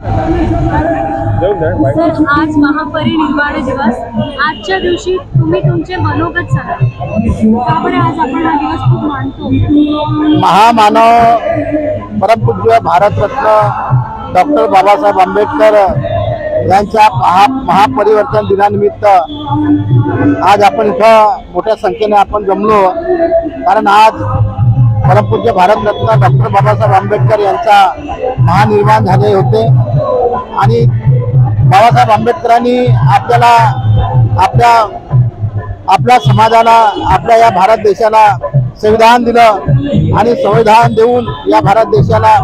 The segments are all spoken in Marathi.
सर, आज महापरिनिर्वाण दिवस. आजच्या दिवशी तुम्ही तुमचे मनोगत सांगा. त्यामुळे आज आपण हा दिवस खूप मानतो. महामानव परमपूज्य भारतरत्न डॉक्टर बाबासाहेब आंबेडकर यांच्या महापरिवर्तन दिनानिमित्त आज आपण इथं मोठ्या संख्येने आपण जमलो. कारण आज परमपूज्य भारतरत्न डॉक्टर बाबासाहेब आंबेडकर यांचा महानिर्वाण झाले होते आणि बाबासाहेब आंबेडकरांनी आपल्या समाजाला, आपल्या या भारत देशाला संविधान दिलं आणि संविधान देऊन या भारत देशाला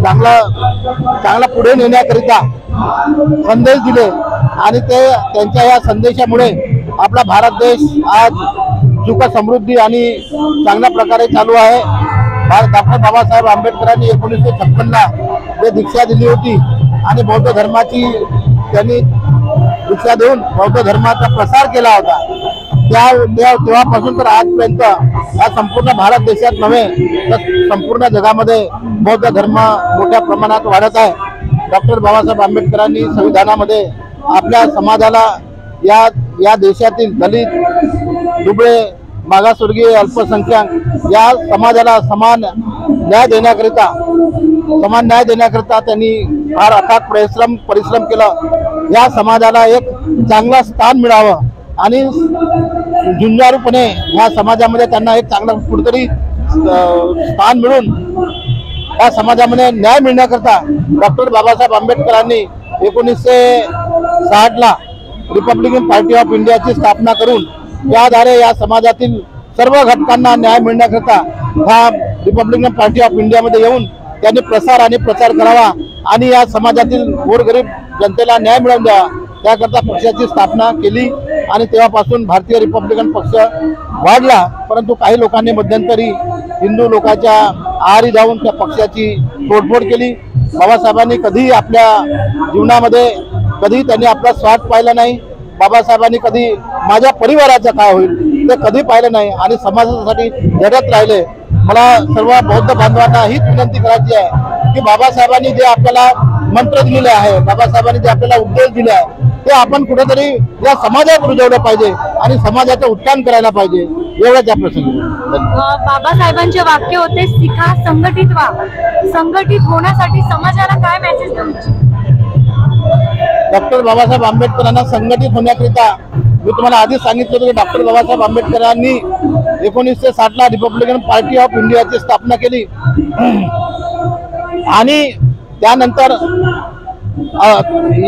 चांगला पुढे नेण्याकरिता संदेश दिले आणि त्यांच्या या संदेशामुळे आपला भारत देश आज सुख समृद्धी आणि चांगल्या प्रकारे चालू आहे. डॉक्टर बाबासाहेब आंबेडकरांनी 1956ला जे दीक्षा दिली होती आणि बौद्ध धर्माची त्यांनी दीक्षा देऊन बौद्ध धर्माचा प्रसार केला होता. तेव्हापासून तर आजपर्यंत या संपूर्ण भारत देशात नव्हे तर संपूर्ण जगामध्ये बौद्ध धर्म मोठ्या प्रमाणात वाढत आहे. डॉक्टर बाबासाहेब आंबेडकरांनी संविधानामध्ये आपल्या समाजाला या देशातील दलित, दुबळे, मागासवर्गीय, अल्पसंख्याक या समाजाला समान न्याय देण्याकरिता त्यांनी फार अथाक परिश्रम केला. या समाजाला एक चांगलं स्थान मिळावं आणि झुंजारूपणे या समाजामध्ये त्यांना एक चांगलं कुठेतरी स्थान मिळून या समाजामध्ये न्याय मिळण्याकरता डॉक्टर बाबासाहेब आंबेडकरांनी 1960ला रिपब्लिकन पार्टी ऑफ इंडियाची स्थापना करून त्याद्वारे या समाजातील सर्व घटकांना न्याय मिळण्याकरता हा रिपब्लिकन पार्टी ऑफ इंडियामध्ये येऊन त्यांनी प्रचार करावा आणि या समाजातील गोरगरीब जनतेला न्याय मिळवून द्यावा त्याकरता पक्षाची स्थापना केली आणि तेव्हापासून भारतीय रिपब्लिकन पक्ष वाढला. परंतु काही लोकांनी मध्यंतरी हिंदू लोकांच्या आहारी जाऊन त्या पक्षाची तोडफोड केली. बाबासाहेबांनी कधीही आपल्या जीवनामध्ये त्यांनी आपला स्वार्थ पाहिला नाही. बाबासाहेबांनी कधी माझ्या परिवाराचं काय होईल ते कधी पाहिलं नाही आणि समाजासाठी लढत राहिले. मला सर्व बौद्ध बांधवांना हीच विनंती करायची आहे की बाबासाहेबांनी जे आपल्याला मंत्र दिलेले आहे, बाबासाहेबांनी जे आपल्याला उपदेश दिले आहे ते आपण कुठेतरी या समाजात रुजवलं पाहिजे आणि समाजाचं उत्थान करायला पाहिजे. एवढ्याच या प्रसंगी बाबासाहेबांचे वाक्य होते, शिका, संघटित व्हा. संघटित होण्यासाठी समाजाला काय मेसेज देऊ इच्छिता? डॉक्टर बाबासाहेब आंबेडकरांना संघटित होण्याकरिता मी तुम्हाला आधीच सांगितलं होतं की डॉक्टर बाबासाहेब आंबेडकरांनी 1960ला रिपब्लिकन पार्टी ऑफ इंडियाची स्थापना केली आणि त्यानंतर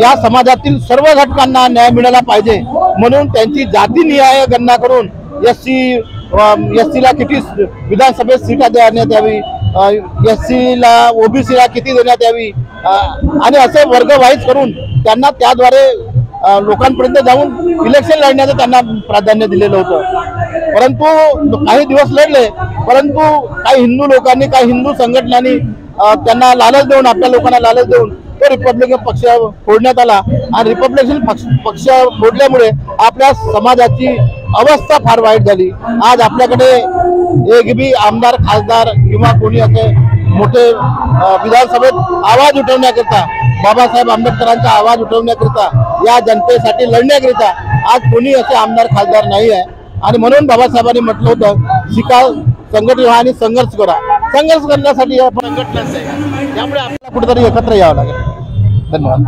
या समाजातील सर्व घटकांना न्याय मिळाला पाहिजे म्हणून त्यांची जातीनिहाय गणना करून एससीला किती विधानसभेत सीटा देण्यात यावी, एससीला ओबीसीला किती देण्यात यावी आणि असे वर्ग वाईज करून त्यांना त्याद्वारे लोकांपर्यंत जाऊन इलेक्शन लढण्याचं त्यांना प्राधान्य दिलेलं होतं. परंतु काही दिवस लढले, परंतु काही हिंदू लोकांनी, काही हिंदू संघटनांनी त्यांना लालच देऊन, आपल्या लोकांना लालच देऊन तो रिपब्लिकन पक्ष फोडण्यात आला आणि रिपब्लिकन पक्ष फोडल्यामुळे आपल्या समाजाची अवस्था फार वाईट झाली. आज आपल्याकडे एक बी आमदार, खासदार किंवा कोणी असे मोठे विधानसभेत आवाज उठवण्याकरिता, बाबासाहेब आंबेडकरांचा आवाज उठवण्याकरिता, या जनतेसाठी लढण्याकरिता आज कोणी असे आमदार, खासदार नाही आहे. आणि म्हणून बाबासाहेबांनी म्हटलं होतं, शिका, संघटित व्हा आणि संघर्ष करा. संघर्ष करण्यासाठी आपण संघटनाच आहे, त्यामुळे आपल्याला कुठेतरी एकत्र यावं लागेल. धन्यवाद.